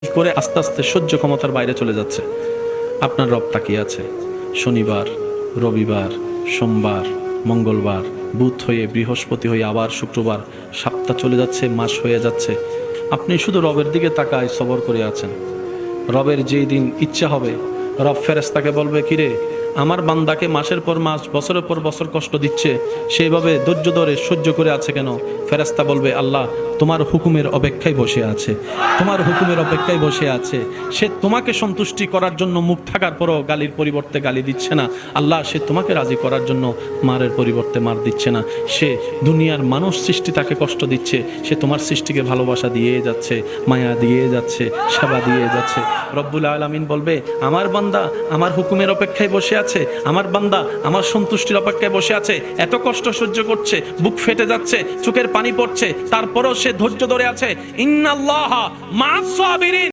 কি করে আস্তে আস্তে সহ্য ক্ষমতার বাইরে চলে যাচ্ছে। আপনার রব তাকিয়ে আছে। শনিবার, রবিবার, সোমবার, মঙ্গলবার, বুধ হয়ে বৃহস্পতি হয়ে আবার শুক্রবার, সপ্তাহ চলে যাচ্ছে, মাস হয়ে যাচ্ছে। আপনি শুধু রবের দিকে তাকায় সবর করে আছেন। রবের যেই দিন ইচ্ছা হবে, রব ফেরেশতাকে বলবে, কিরে আমার বান্দাকে মাসের পর মাস, বছরের পর বছর কষ্ট দিচ্ছে, সেইভাবে ধৈর্য ধরে সহ্য করে আছে কেন? ফেরেশতা বলবে, আল্লাহ তোমার হুকুমের অপেক্ষায় বসে আছে, তোমার হুকুমের অপেক্ষায় বসে আছে। সে তোমাকে সন্তুষ্টি করার জন্য মুখ থাকার পরও গালির পরিবর্তে গালি দিচ্ছে না। আল্লাহ সে তোমাকে রাজি করার জন্য মারের পরিবর্তে মার দিচ্ছে না। সে দুনিয়ার মানুষ সৃষ্টি তাকে কষ্ট দিচ্ছে, সে তোমার সৃষ্টিকে ভালোবাসা দিয়ে যাচ্ছে, মায়া দিয়ে যাচ্ছে, সেবা দিয়ে যাচ্ছে। রব্বুল আলামিন বলবে, আমার বান্দা আমার হুকুমের অপেক্ষায় বসে আছে, আমার বান্দা আমার সন্তুষ্টির অপেক্ষায় বসে আছে। এত কষ্ট সহ্য করছে, বুক ফেটে যাচ্ছে, চোখের পানি পড়ছে, তারপরও সে ধৈর্য ধরে আছে। ইন্নাল্লাহা মা'আস সাবিরিন।